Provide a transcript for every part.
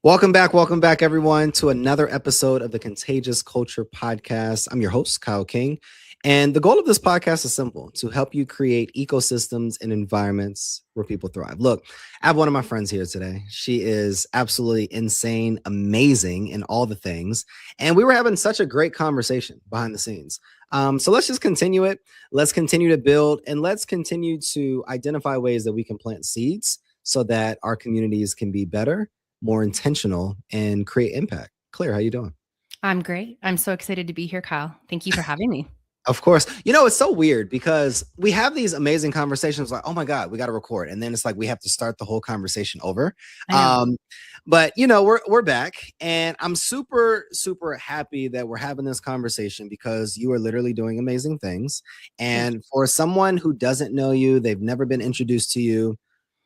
Welcome back, everyone, to another episode of the Contagious Culture podcast. I'm your host, Kyle King, and the goal of this podcast is simple: to help you create ecosystems and environments where people thrive. Look, I have one of my friends here today. She is absolutely insane, amazing in all the things, and we were having such a great conversation behind the scenes. So let's just continue it. Let's continue to build, and let's continue to identify ways that we can plant seeds so that our communities can be better, more intentional, and create impact. Claire, how you doing? I'm great. I'm so excited to be here, Kyle. Thank you for having me. Of course. It's so weird because we have these amazing conversations like, oh my God, we got to record. And then it's like we have to start the whole conversation over. I know. But we're back, and I'm super, super happy that we're having this conversation because you are literally doing amazing things. And for someone who doesn't know you, they've never been introduced to you,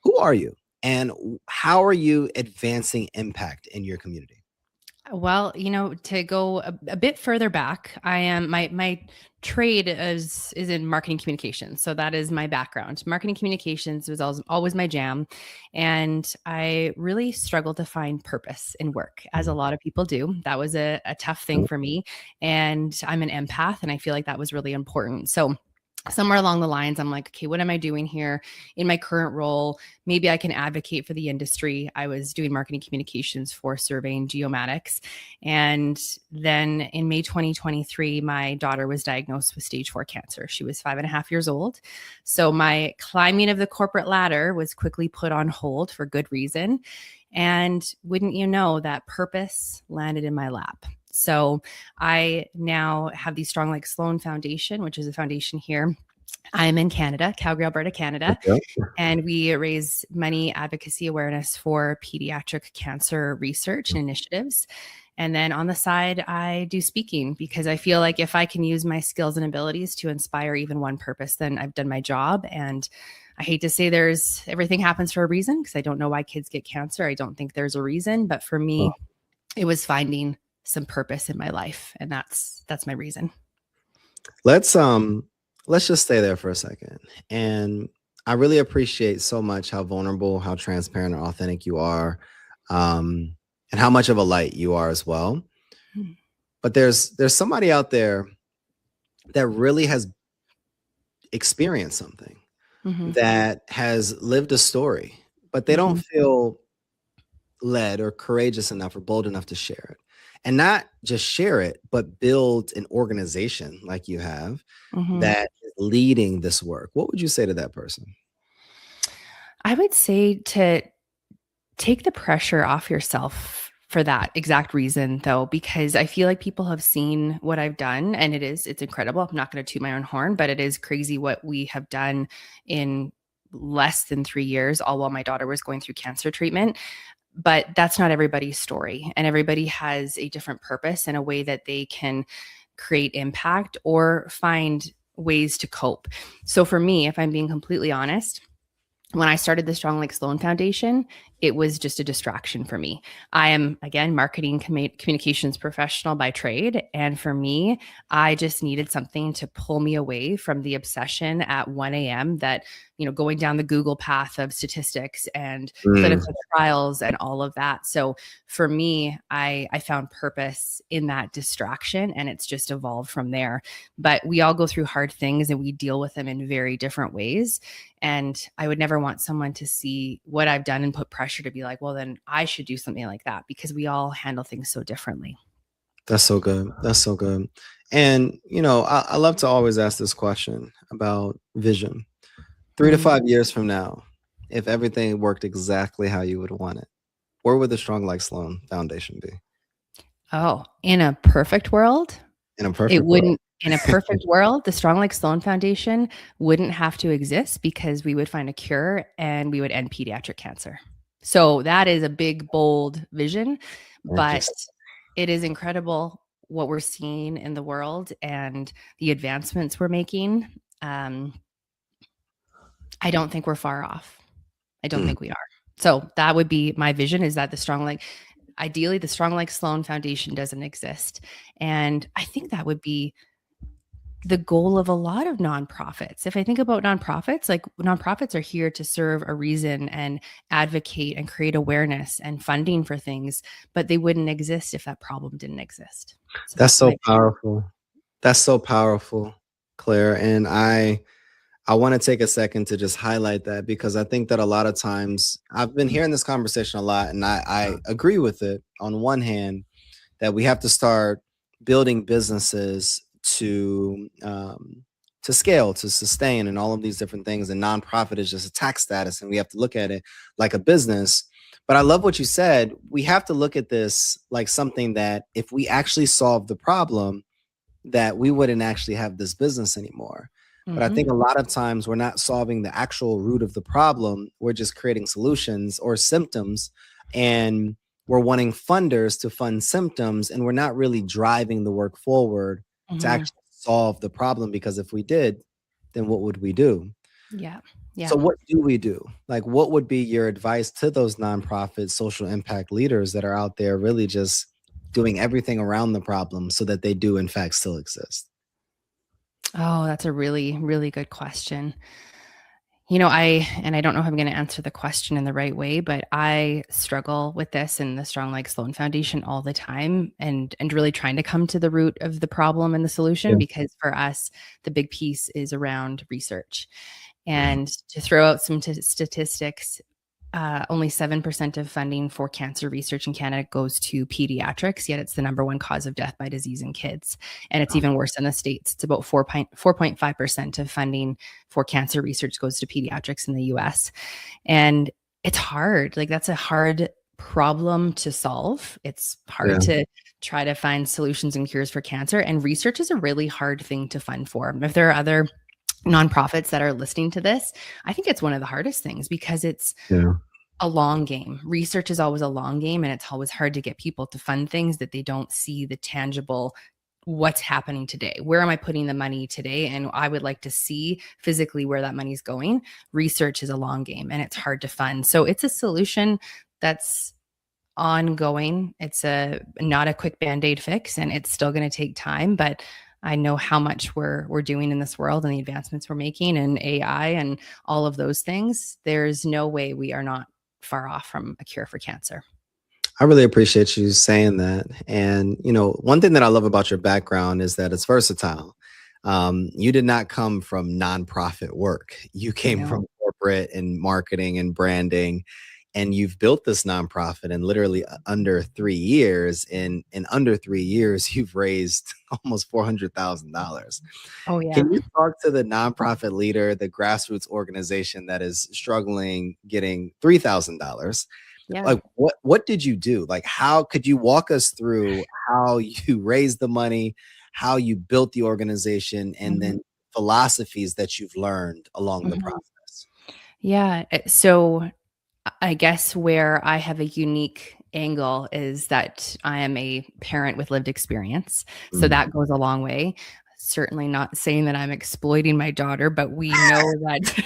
who are you? And how are you advancing impact in your community? Well, to go a bit further back, I am my trade is in marketing communications. So that is my background. Marketing communications was always my jam. And I really struggled to find purpose in work, as a lot of people do. That was a tough thing for me. And I'm an empath, and I feel like that was really important. So somewhere along the lines, I'm like, okay, what am I doing here in my current role? Maybe I can advocate for the industry. I was doing marketing communications for surveying geomatics. And then in May 2023, my daughter was diagnosed with stage 4 cancer. She was 5.5 years old. So my climbing of the corporate ladder was quickly put on hold for good reason. And wouldn't you know, that purpose landed in my lap. So I now have the Strong Like Sloane Foundation, which is a foundation here. I'm in Canada, Calgary, Alberta, Canada, and we raise money, advocacy, awareness for pediatric cancer research and initiatives. And then on the side, I do speaking because I feel like if I can use my skills and abilities to inspire even one purpose, then I've done my job. And I hate to say everything happens for a reason, because I don't know why kids get cancer. I don't think there's a reason, but for me, it was finding some purpose in my life, and that's my reason. Let's just stay there for a second. And I really appreciate so much how vulnerable, how transparent and authentic you are, and how much of a light you are as well. But there's somebody out there that really has experienced something, that has lived a story, but they don't feel led or courageous enough or bold enough to share it. And not just share it, but build an organization like you have that is leading this work. What would you say to that person? I would say to take the pressure off yourself for that exact reason, though, because I feel like people have seen what I've done, and it's incredible. I'm not going to toot my own horn, but it is crazy what we have done in less than 3 years, all while my daughter was going through cancer treatment. But that's not everybody's story, and everybody has a different purpose and a way that they can create impact or find ways to cope. So for me, if I'm being completely honest, when I started the Strong Like Sloane Foundation, it was just a distraction for me. I am, again, marketing communications professional by trade. And for me, I just needed something to pull me away from the obsession at 1 a.m. that, going down the Google path of statistics and clinical trials and all of that. So for me, I found purpose in that distraction, and it's just evolved from there. But we all go through hard things, and we deal with them in very different ways. And I would never want someone to see what I've done and put pressure to be like, well, then I should do something like that, because we all handle things so differently. That's so good. That's so good. And, I love to always ask this question about vision. 3 to 5 years from now, if everything worked exactly how you would want it, where would the Strong Like Sloane Foundation be? Oh, in a perfect world, In a perfect it wouldn't. world. In a perfect world, the Strong Like Sloane Foundation wouldn't have to exist, because we would find a cure and we would end pediatric cancer. So that is a big, bold vision, but it is incredible what we're seeing in the world and the advancements we're making. I don't think we're far off. I don't think we are. So that would be my vision, is that ideally the Strong Like Sloane Foundation doesn't exist. And I think that would be the goal of a lot of nonprofits. If I think about nonprofits, like nonprofits are here to serve a reason and advocate and create awareness and funding for things, but they wouldn't exist if that problem didn't exist. So That's that's my so opinion. powerful. That's so powerful, Claire. And I want to take a second to just highlight that, because I think that a lot of times I've been hearing this conversation a lot, and I agree with it on one hand, that we have to start building businesses to scale, to sustain, and all of these different things. And nonprofit is just a tax status, and we have to look at it like a business. But I love what you said. We have to look at this like something that if we actually solve the problem, that we wouldn't actually have this business anymore. But I Mm-hmm. think a lot of times we're not solving the actual root of the problem. We're just creating solutions or symptoms, and we're wanting funders to fund symptoms, and we're not really driving the work forward to Mm-hmm. actually solve the problem. Because if we did, then what would we do? Yeah. Yeah. So what do we do? Like, what would be your advice to those nonprofit social impact leaders that are out there really just doing everything around the problem so that they do in fact still exist? Oh, that's a really, really good question. I don't know if I'm going to answer the question in the right way, but I struggle with this in the Strong Like Sloane Foundation all the time, and really trying to come to the root of the problem and the solution, Yeah. because for us the big piece is around research. And to throw out some statistics, only 7% of funding for cancer research in Canada goes to pediatrics, yet it's the number one cause of death by disease in kids. And it's even worse in the States. It's about 4.5% of funding for cancer research goes to pediatrics in the US. And it's hard. Like, that's a hard problem to solve. It's Yeah. hard to try to find solutions and cures for cancer. And research is a really hard thing to fund for. If there are other nonprofits that are listening to this, I think it's one of the hardest things, because it's Yeah. a long game. Research is always a long game, and it's always hard to get people to fund things that they don't see the tangible what's happening today. Where am I putting the money today? And I would like to see physically where that money's going. Research is a long game, and it's hard to fund. So it's a solution that's ongoing. It's a not a quick band-aid fix, and it's still going to take time, but I know how much we're doing in this world and the advancements we're making and AI and all of those things. There's no way we are not far off from a cure for cancer. I really appreciate you saying that. And, one thing that I love about your background is that it's versatile. You did not come from nonprofit work. You came No. from corporate and marketing and branding, and you've built this nonprofit in literally under 3 years. In under 3 years, you've raised almost $400,000. Oh yeah. Can you talk to the nonprofit leader, the grassroots organization that is struggling getting $3,000? Yeah. Like, what did you do? Like, how could you walk us through how you raised the money, how you built the organization, and Mhm. then philosophies that you've learned along the Mhm. process? Yeah. So I guess where I have a unique angle is that I am a parent with lived experience. So Mm. that goes a long way. Certainly not saying that I'm exploiting my daughter, but we know that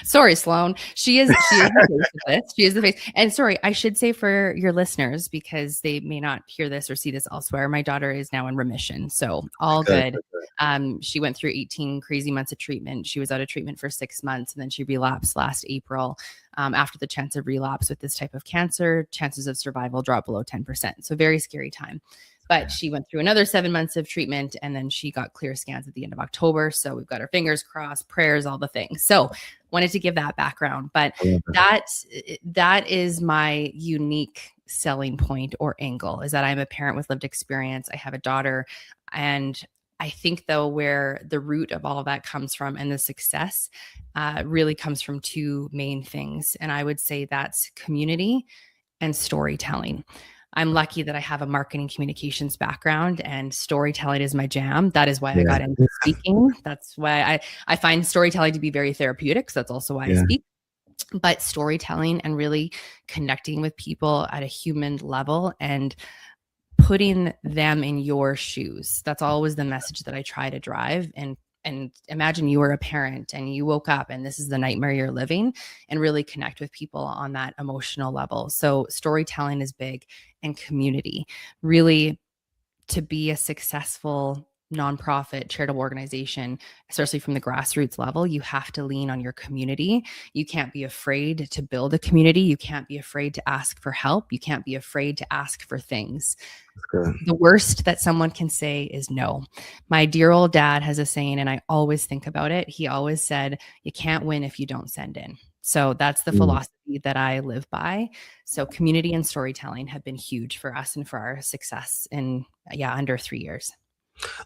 sorry, Sloane. She is the face of this. She is the face. And sorry, I should say for your listeners, because they may not hear this or see this elsewhere, my daughter is now in remission. So all Good, good. good, good. She went through 18 crazy months of treatment. She was out of treatment for 6 months, and then she relapsed last April. After the chance of relapse with this type of cancer, chances of survival drop below 10%. So very scary time. But she went through another 7 months of treatment, and then she got clear scans at the end of October. So we've got our fingers crossed, prayers, all the things. So wanted to give that background. But I love that. that is my unique selling point or angle, is that I'm a parent with lived experience. I have a daughter, and I think, though, where the root of all of that comes from and the success really comes from two main things. And I would say that's community and storytelling. I'm lucky that I have a marketing communications background, and storytelling is my jam. That is why I Yeah, got into speaking. That's why I find storytelling to be very therapeutic. So that's also why I yeah. speak. But storytelling and really connecting with people at a human level and putting them in your shoes. That's always the message that I try to drive. And imagine you were a parent and you woke up and this is the nightmare you're living, and really connect with people on that emotional level. So storytelling is big, and community. Really, to be a successful nonprofit charitable organization, especially from the grassroots level, you have to lean on your community. You can't be afraid to build a community. You can't be afraid to ask for help. You can't be afraid to ask for things. That's good. The worst that someone can say is no. My dear old dad has a saying, and I always think about it. He always said, you can't win if you don't send in. So that's the Mm. philosophy that I live by. So community and storytelling have been huge for us and for our success in, under 3 years.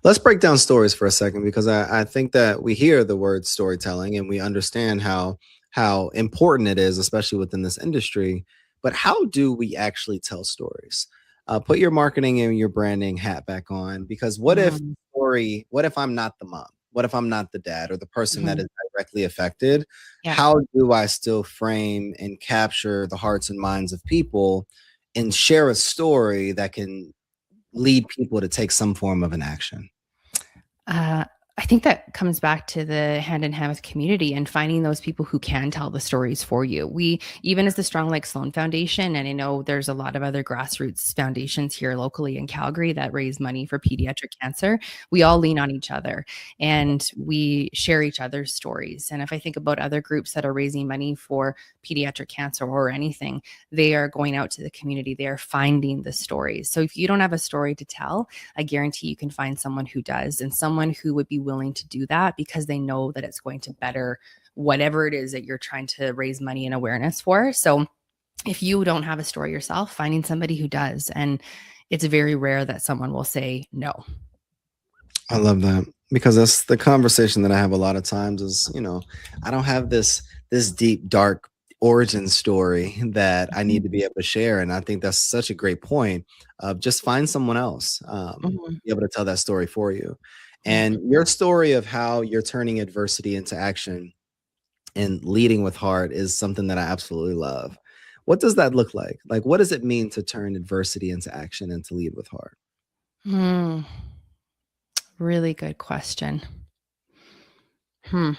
Let's break down stories for a second, because I think that we hear the word storytelling and we understand how important it is, especially within this industry. But how do we actually tell stories? Put your marketing and your branding hat back on, because Mhm. what if I'm not the mom? What if I'm not the dad or the person that Mhm. is directly affected? Yeah. How do I still frame and capture the hearts and minds of people and share a story that can lead people to take some form of an action? Uh, I think that comes back to the hand in hand with community and finding those people who can tell the stories for you. We, even as the Strong Like Sloane Foundation, and I know there's a lot of other grassroots foundations here locally in Calgary that raise money for pediatric cancer, we all lean on each other and we share each other's stories. And if I think about other groups that are raising money for pediatric cancer or anything, they are going out to the community, they are finding the stories. So if you don't have a story to tell, I guarantee you can find someone who does, and someone who would be willing to do that because they know that it's going to better whatever it is that you're trying to raise money and awareness for. So if you don't have a story yourself, finding somebody who does. And it's very rare that someone will say no. I love that, because that's the conversation that I have a lot of times is, I don't have this deep dark origin story that I need to be able to share. And I think that's such a great point of just find someone else, Mhm. be able to tell that story for you. Yeah. And your story of how you're turning adversity into action and leading with heart is something that I absolutely love. What does that look like? Like, what does it mean to turn adversity into action and to lead with heart? Hmm. Really good question. Hmm.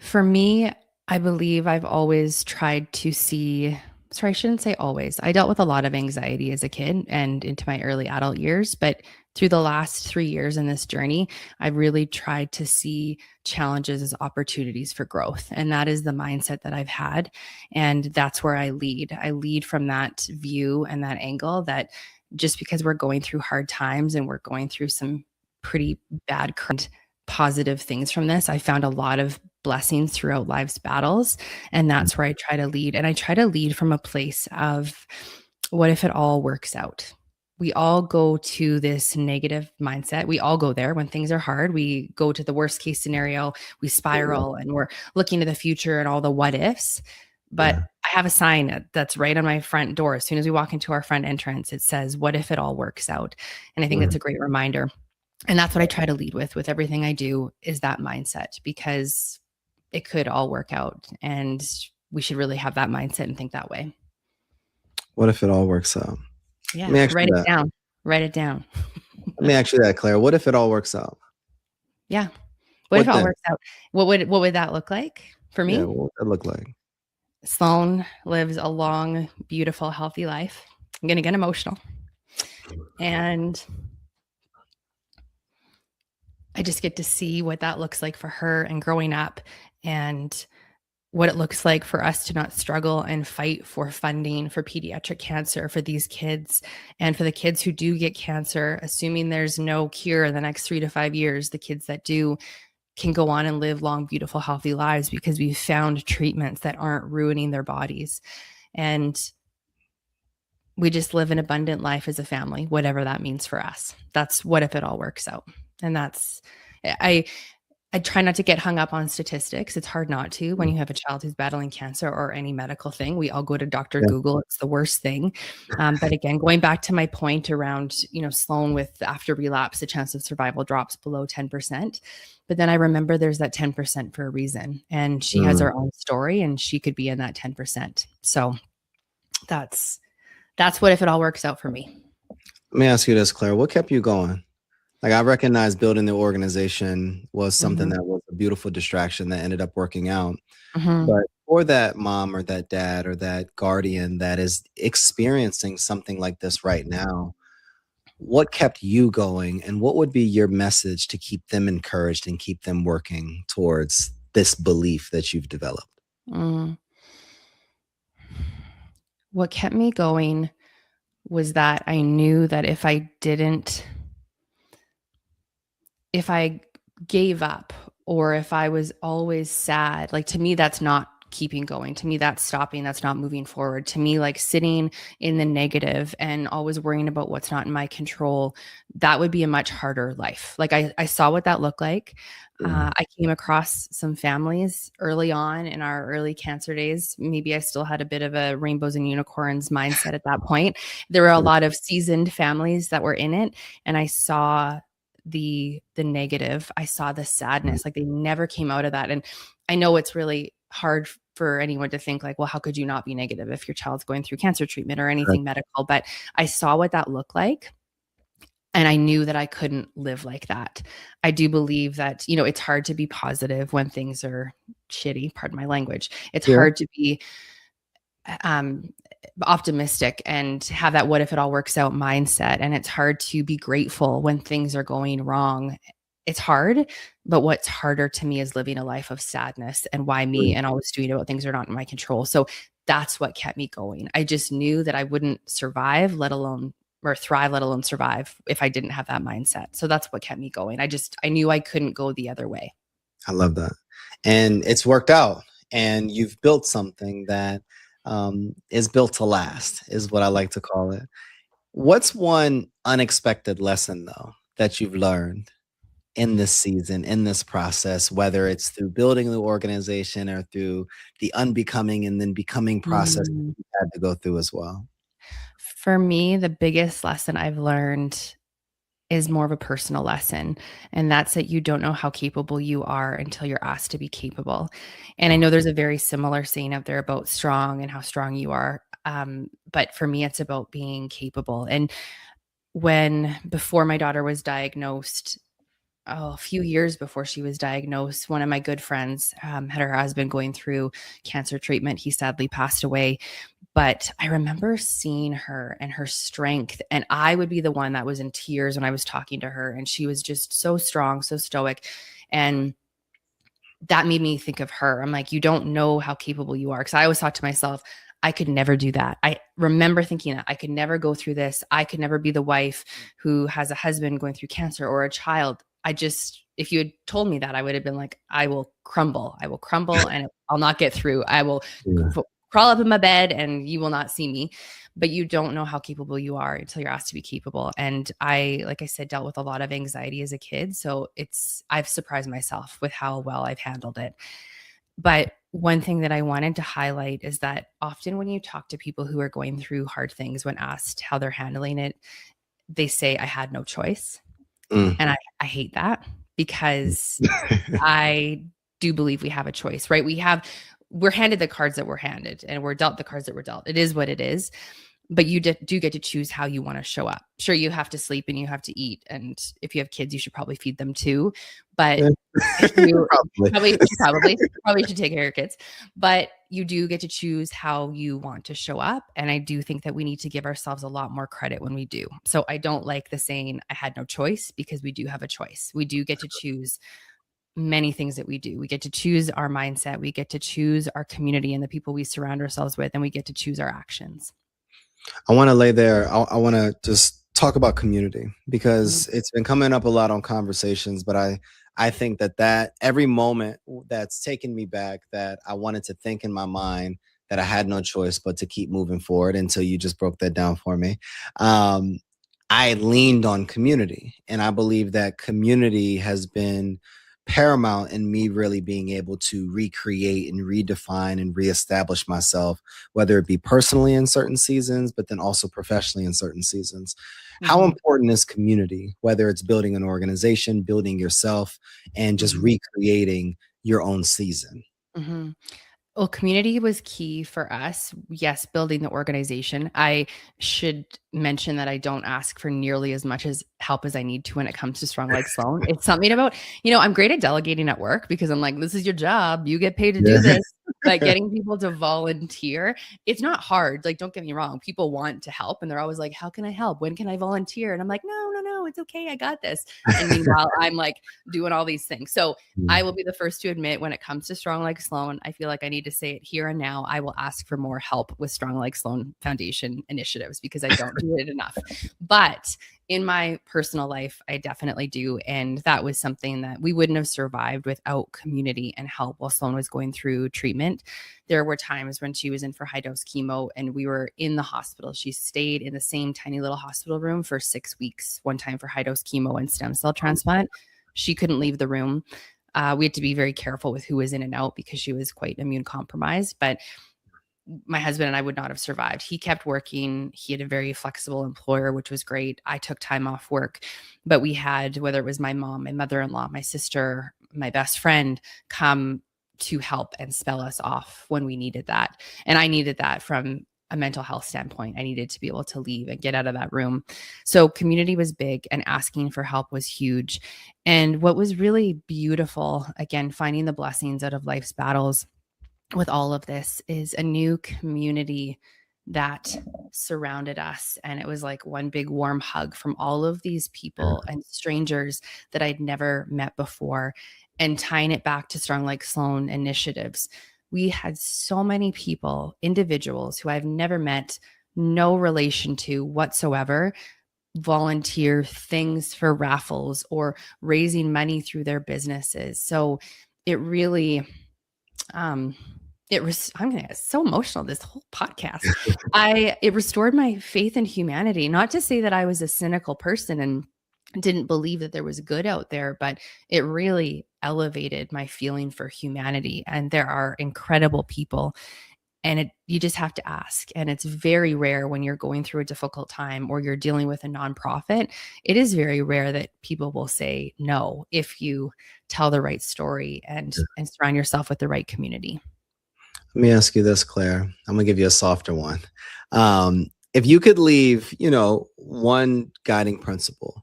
For me, I believe I've always tried to see, sorry, I shouldn't say always. I dealt with a lot of anxiety as a kid and into my early adult years, but through the last 3 years in this journey, I've really tried to see challenges as opportunities for growth. And that is the mindset that I've had. And that's where I lead. I lead from that view and that angle that just because we're going through hard times and we're going through some pretty bad current positive things from this, I found a lot of blessings throughout life's battles. And that's where I try to lead. And I try to lead from a place of what if it all works out? We all go to this negative mindset. We all go there when things are hard. We go to the worst case scenario, we spiral, and we're looking to the future and all the what ifs. But Yeah. I have a sign that's right on my front door. As soon as we walk into our front entrance, it says, what if it all works out? And I think that's a great reminder. And that's what I try to lead with everything I do, is that mindset, because it could all work out, and we should really have that mindset and think that way. What if it all works out? Let Yeah, me ask you write it that. down. Write it down. Let me ask you that, Claire. What if it all works out? Yeah. What if What it all then? works out? What would that look like for Yeah, me? what would that look like? Sloane lives a long, beautiful, healthy life. I'm gonna get emotional. And I just get to see what that looks like for her and growing up, and what it looks like for us to not struggle and fight for funding for pediatric cancer for these kids, and for the kids who do get cancer, assuming there's no cure in the next 3 to 5 years, the kids that do can go on and live long, beautiful, healthy lives because we've found treatments that aren't ruining their bodies. And we just live an abundant life as a family, whatever that means for us. That's what if it all works out. And that's, I, I try not to get hung up on statistics. It's hard not to when Mm. you have a child who's battling cancer or any medical thing. We all go to Dr. Yeah. Google. It's the worst thing. But again, going back to my point around, Sloane, with after relapse, the chance of survival drops below 10%. But then I remember there's that 10% for a reason. And she has Mm. her own story, and she could be in that 10%. So that's that's what if it all works out for me. Let me ask you this, Claire. What kept you going? Like, I recognize building the organization was something Mhm. that was a beautiful distraction that ended up working out. Mhm. But for that mom or that dad or that guardian that is experiencing something like this right now, what kept you going, and what would be your message to keep them encouraged and keep them working towards this belief that you've developed? Mm. What kept me going was that I knew that if I gave up or if I was always sad, like to me, that's not keeping going. To me, that's stopping. That's not moving forward. To me, like sitting in the negative and always worrying about what's not in my control, that would be a much harder life. Like I saw what that looked like. Mm, I came across some families early on in our early cancer days. Maybe I still had a bit of a rainbows and unicorns mindset at that point. There were a mm, lot of seasoned families that were in it, and I saw the negative. I saw the mm, sadness. Like they never came out of that. And I know it's really hard for anyone to think like, well, how could you not be negative if your child's going through cancer treatment or anything correct. medical? But I saw what that looked like. And I knew that I couldn't live like that. I do believe that, it's hard to be positive when things are shitty, pardon my language. It's Yeah. hard to be um, optimistic and have that what if it all works out mindset. And it's hard to be grateful when things are going wrong. It's hard, but what's harder to me is living a life of sadness and why me Mm, and always doing about things are not in my control. So that's what kept me going. I just knew that I wouldn't survive, let alone or thrive, let alone survive if I didn't have that mindset. So that's what kept me going. I knew I couldn't go the other way. I love that. And it's worked out. And you've built something that is built to last, is what I like to call it. What's one unexpected lesson, though, that you've learned in this season, in this process, whether it's through building the organization or through the unbecoming and then becoming process Mm. you had to go through as well? For me, the biggest lesson I've learned is more of a personal lesson. And that's that you don't know how capable you are until you're asked to be capable. And I know there's a very similar saying out there about strong and how strong you are. But for me, it's about being capable. And before my daughter was diagnosed, a few years before she was diagnosed, one of my good friends had her husband going through cancer treatment. He sadly passed away. But I remember seeing her and her strength, and I would be the one that was in tears when I was talking to her, and she was just so strong, so stoic, and that made me think of her. I'm like, you don't know how capable you are, because I always thought to myself, I could never do that. I remember thinking that I could never go through this. I could never be the wife who has a husband going through cancer or a child. If you had told me that, I would have been like, I will crumble. I will crumble and I'll not get through. I will Yeah. crawl up in my bed and you will not see me. But you don't know how capable you are until you're asked to be capable. And like I said, dealt with a lot of anxiety as a kid. So I've surprised myself with how well I've handled it. But one thing that I wanted to highlight is that often when you talk to people who are going through hard things, when asked how they're handling it, they say, I had no choice. Mm. And I hate that, because I do believe we have a choice, right? We're handed the cards that we're handed and we're dealt the cards that we're dealt. It is what it is. But you do get to choose how you want to show up. Sure, you have to sleep and you have to eat. And if you have kids, you should probably feed them too. But Yeah. if you Probably. probably should take care of your kids. But you do get to choose how you want to show up. And I do think that we need to give ourselves a lot more credit when we do. So I don't like the saying, I had no choice, because we do have a choice. We do get to choose many things that we do. We get to choose our mindset. We get to choose our community and the people we surround ourselves with, and we get to choose our actions. I want to lay there. I want to just talk about community Mhm. because it's been coming up a lot on conversations, but I think that every moment that's taken me back, that I wanted to think in my mind that I had no choice but to keep moving forward until you just broke that down for me. Um, I leaned on community, and I believe that community has been paramount in me really being able to recreate and redefine and reestablish myself, whether it be personally in certain seasons, but then also professionally in certain seasons. How Mhm. important is community, whether it's building an organization, building yourself, and just Mhm. recreating your own season? Mhm. Well, community was key for us. Yes, building the organization. I should mention that I don't ask for nearly as much as help as I need to when it comes to Strong Like Sloane. It's something about, I'm great at delegating at work because I'm like, this is your job. You get paid to do Yeah. this. But getting people to volunteer, it's not hard. Like, don't get me wrong. People want to help and they're always like, how can I help? When can I volunteer? And I'm like, no, it's okay. I got this. And meanwhile, I'm like doing all these things. So I will be the first to admit, when it comes to Strong Like Sloane, I feel like I need to say it here and now. I will ask for more help with Strong Like Sloane Foundation initiatives because I don't do it enough. But in my personal life, I definitely do. And that was something that we wouldn't have survived without community and help while Sloane was going through treatment. There were times when she was in for high dose chemo and we were in the hospital. She stayed in the same tiny little hospital room for 6 weeks, one time for high dose chemo and stem cell transplant. She couldn't leave the room. We had to be very careful with who was in and out because she was quite immune compromised. But my husband and I would not have survived. He kept working. He had a very flexible employer, which was great. I took time off work, but we had, whether it was my mom, my mother-in-law, my sister, my best friend, come to help and spell us off when we needed that. And I needed that from a mental health standpoint. I needed to be able to leave and get out of that room. So community was big and asking for help was huge. And what was really beautiful, again, finding the blessings out of life's battles with all of this, is a new community that surrounded us. And it was like one big warm hug from all of these people and strangers that I'd never met before. And tying it back to Strong Like Sloane initiatives, we had so many people, individuals who I've never met, no relation to whatsoever, volunteer things for raffles or raising money through their businesses. So it really, I'm gonna get so emotional this whole podcast. It restored my faith in humanity. Not to say that I was a cynical person and didn't believe that there was good out there, but it really elevated my feeling for humanity. And there are incredible people, and you just have to ask. And it's very rare when you're going through a difficult time or you're dealing with a nonprofit. It is very rare that people will say no if you tell the right story and surround yourself with the right community. Let me ask you this, Claire. I'm gonna give you a softer one. If you could leave, one guiding principle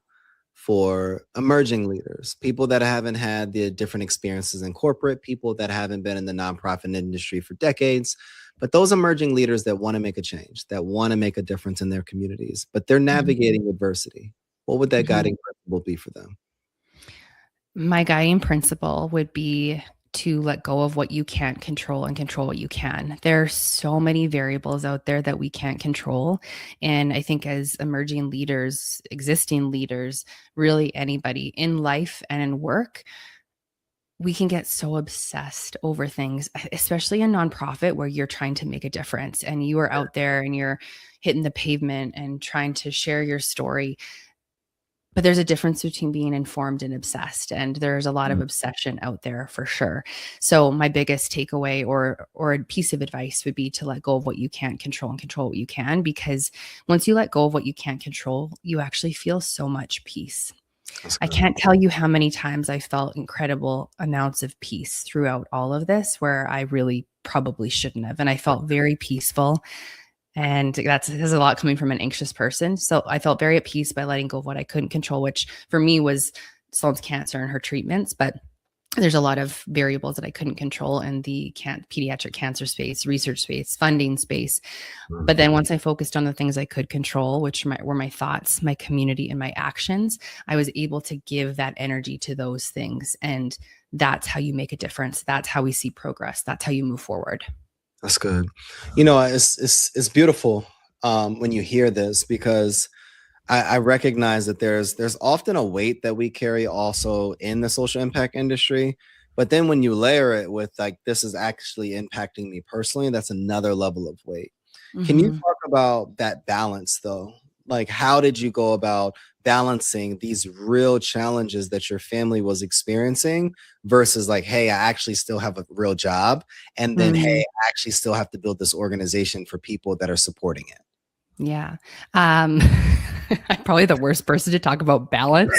for emerging leaders, people that haven't had the different experiences in corporate, people that haven't been in the nonprofit industry for decades, but those emerging leaders that want to make a change, that want to make a difference in their communities, but they're navigating adversity, what would that guiding principle be for them? My guiding principle would be to let go of what you can't control and control what you can. There are so many variables out there that we can't control. And I think as emerging leaders, existing leaders, really anybody in life and in work, we can get so obsessed over things, especially in nonprofit where you're trying to make a difference and you are out there and you're hitting the pavement and trying to share your story. But there's a difference between being informed and obsessed. And there's a lot of obsession out there for sure. So my biggest takeaway or a piece of advice would be to let go of what you can't control and control what you can, because once you let go of what you can't control, you actually feel so much peace. I can't tell you how many times I felt incredible amounts of peace throughout all of this where I really probably shouldn't have. And I felt very peaceful. And there's a lot coming from an anxious person. So I felt very at peace by letting go of what I couldn't control, which for me was Sloane's cancer and her treatments. But there's a lot of variables that I couldn't control in the pediatric cancer space, research space, funding space. But then once I focused on the things I could control, which were my thoughts, my community, and my actions, I was able to give that energy to those things. And that's how you make a difference. That's how we see progress. That's how you move forward. That's good. It's beautiful when you hear this, because I recognize that there's often a weight that we carry also in the social impact industry. But then when you layer it with like, this is actually impacting me personally, that's another level of weight. Can you talk about that balance though? Like, how did you go about balancing these real challenges that your family was experiencing versus like, hey, I actually still have a real job. And then, hey, I actually still have to build this organization for people that are supporting it. Yeah. I'm probably the worst person to talk about balance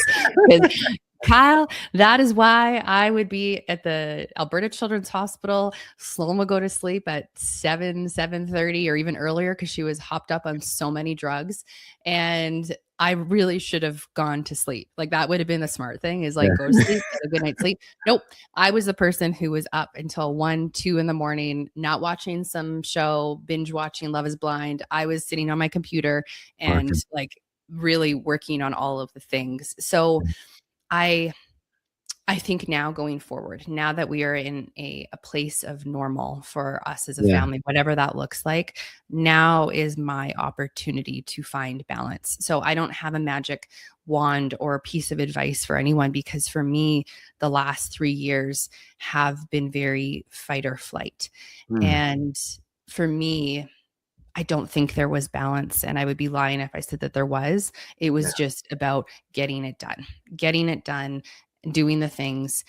because Kyle, that is why I would be at the Alberta Children's Hospital. Sloan would go to sleep at 7:30, or even earlier because she was hopped up on so many drugs. And I really should have gone to sleep. Like that would have been the smart thing, is like go to Yeah. sleep, get a good night's sleep. Nope. I was the person who was up until 1, 2 in the morning, not watching some show, binge watching Love is Blind. I was sitting on my computer and Working. like really working on all of the things. So I I think now going forward, now that we are in a place of normal for us as a Yeah. family, whatever that looks like, now is my opportunity to find balance. So I don't have a magic wand or a piece of advice for anyone, because for me, the last 3 years have been very fight or flight. Mm, And for me, I don't think there was balance, and I would be lying if I said that there was. It yeah. was just about getting it done, doing the things.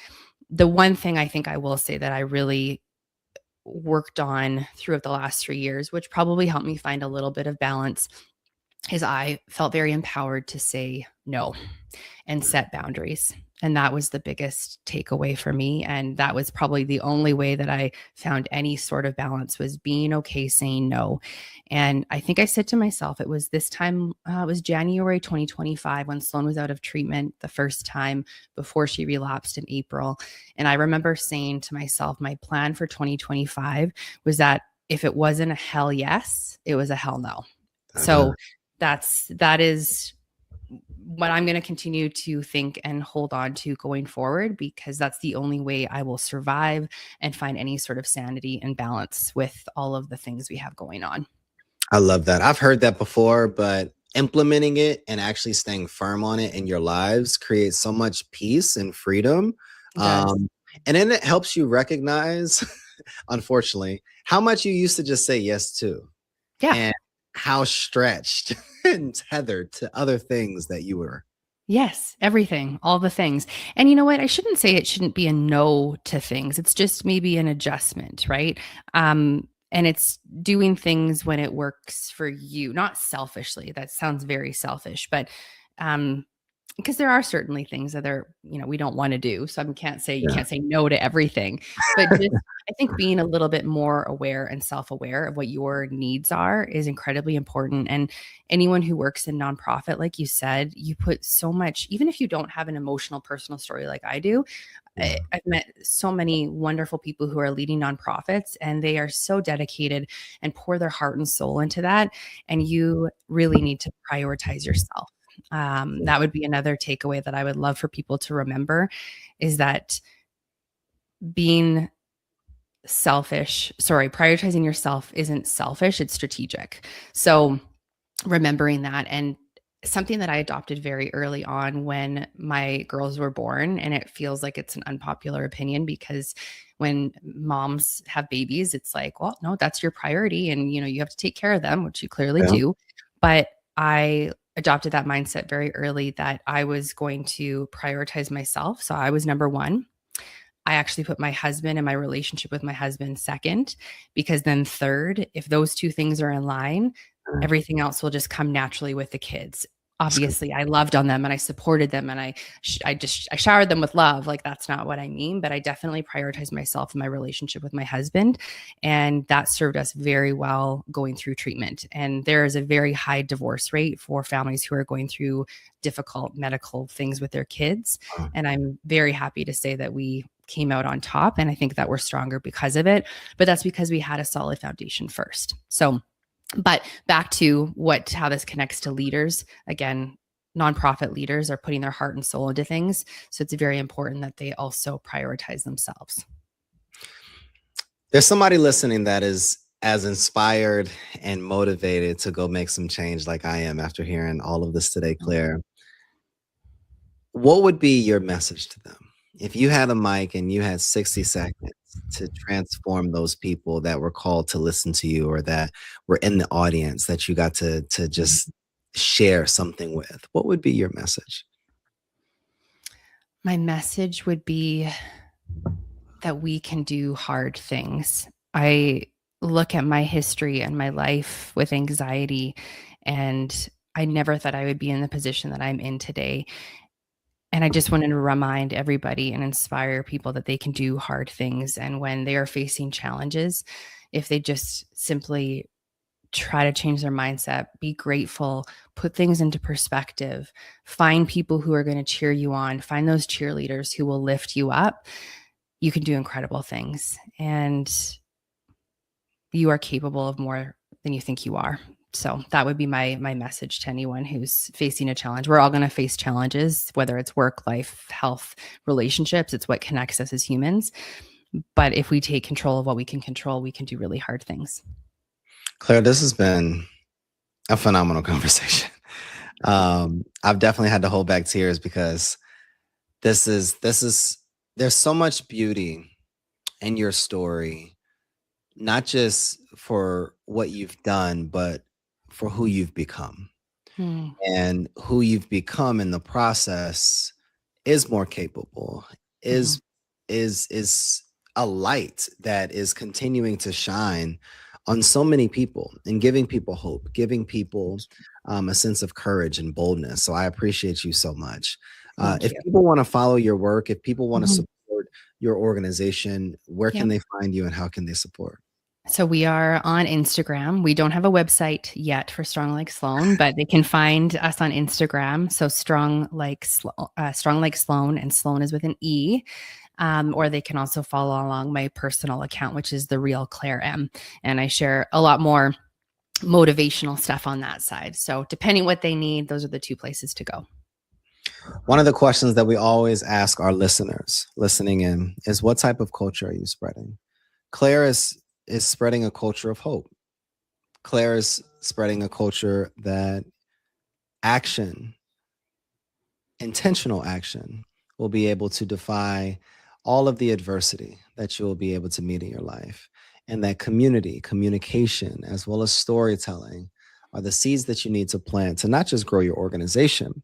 The one thing I think I will say that I really worked on throughout the last 3 years, which probably helped me find a little bit of balance, is I felt very empowered to say no and set boundaries. And that was the biggest takeaway for me. And that was probably the only way that I found any sort of balance, was being okay saying no. And I think I said to myself, it was this time, it was January 2025 when Sloan was out of treatment the first time before she relapsed in April. And I remember saying to myself, my plan for 2025 was that if it wasn't a hell yes, it was a hell no. I love So that is what I'm going to continue to think and hold on to going forward, because that's the only way I will survive and find any sort of sanity and balance with all of the things we have going on. I love that. I've heard that before, but implementing it and actually staying firm on it in your lives creates so much peace and freedom. It does. Um, and then it helps you recognize, unfortunately, how much you used to just say yes to, Yeah. and how stretched and tethered to other things that you were. Yes, everything, all the things. And you know what? I shouldn't say it shouldn't be a no to things. It's just maybe an adjustment, right? And it's doing things when it works for you, not selfishly. That sounds very selfish, but um, because there are certainly things that are, we don't want to do. So I can't say you Yeah. can't say no to everything, but just I think being a little bit more aware and self-aware of what your needs are is incredibly important. And anyone who works in nonprofit, like you said, you put so much, even if you don't have an emotional personal story like I do. Yeah. I've met so many wonderful people who are leading nonprofits, and they are so dedicated and pour their heart and soul into that. And you really need to prioritize yourself. That would be another takeaway that I would love for people to remember, is that being prioritizing yourself isn't selfish, it's strategic. So remembering that, and something that I adopted very early on when my girls were born, and it feels like it's an unpopular opinion, because when moms have babies, it's like, well, no, that's your priority, and you have to take care of them, which you clearly Yeah. do. But I adopted that mindset very early, that I was going to prioritize myself. So I was number one. I actually put my husband and my relationship with my husband second, because then third, if those two things are in line, everything else will just come naturally with the kids. Obviously, I loved on them and I supported them, and I showered them with love. Like, that's not what I mean, but I definitely prioritized myself and my relationship with my husband, and that served us very well going through treatment. And there is a very high divorce rate for families who are going through difficult medical things with their kids, Wow. and I'm very happy to say that we came out on top, and I think that we're stronger because of it. But that's because we had a solid foundation first. So, but back to how this connects to leaders. Again, nonprofit leaders are putting their heart and soul into things. So it's very important that they also prioritize themselves. There's somebody listening that is as inspired and motivated to go make some change like I am after hearing all of this today, Claire. What would be your message to them? If you had a mic and you had 60 seconds to transform those people that were called to listen to you, or that were in the audience that you got to just share something with, what would be your message? My message would be that we can do hard things. I look at my history and my life with anxiety, and I never thought I would be in the position that I'm in today. And I just wanted to remind everybody and inspire people that they can do hard things. And when they are facing challenges, if they just simply try to change their mindset, be grateful, put things into perspective, find people who are going to cheer you on, find those cheerleaders who will lift you up, you can do incredible things. And you are capable of more than you think you are. So that would be my message to anyone who's facing a challenge. We're all going to face challenges, whether it's work, life, health, relationships. It's what connects us as humans. But if we take control of what we can control, we can do really hard things. Claire, this has been a phenomenal conversation. I've definitely had to hold back tears because there's so much beauty in your story, not just for what you've done, but for who you've become. Hmm. And who you've become in the process is more capable, Mhm. is a light that is continuing to shine on so many people and giving people hope, giving people a sense of courage and boldness. So I appreciate you so much. Thank If you. people want to follow your work, if people want to Mhm. support your organization, where can Yep. they find you and how can they support? So we are on Instagram. We don't have a website yet for Strong Like Sloane, but they can find us on Instagram. So Strong Like Sloane, and Sloane is with an E. Or they can also follow along my personal account, which is the real Claire M. And I share a lot more motivational stuff on that side. So depending what they need, those are the two places to go. One of the questions that we always ask our listeners listening in is, what type of culture are you spreading? Claire is spreading a culture of hope. Claire is spreading a culture that action, intentional action, will be able to defy all of the adversity that you will be able to meet in your life. And that community, communication, as well as storytelling are the seeds that you need to plant to not just grow your organization,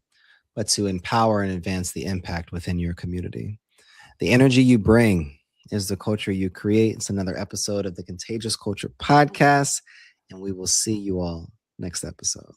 but to empower and advance the impact within your community. The energy you bring is the culture you create. It's another episode of the Contagious Culture podcast, and we will see you all next episode.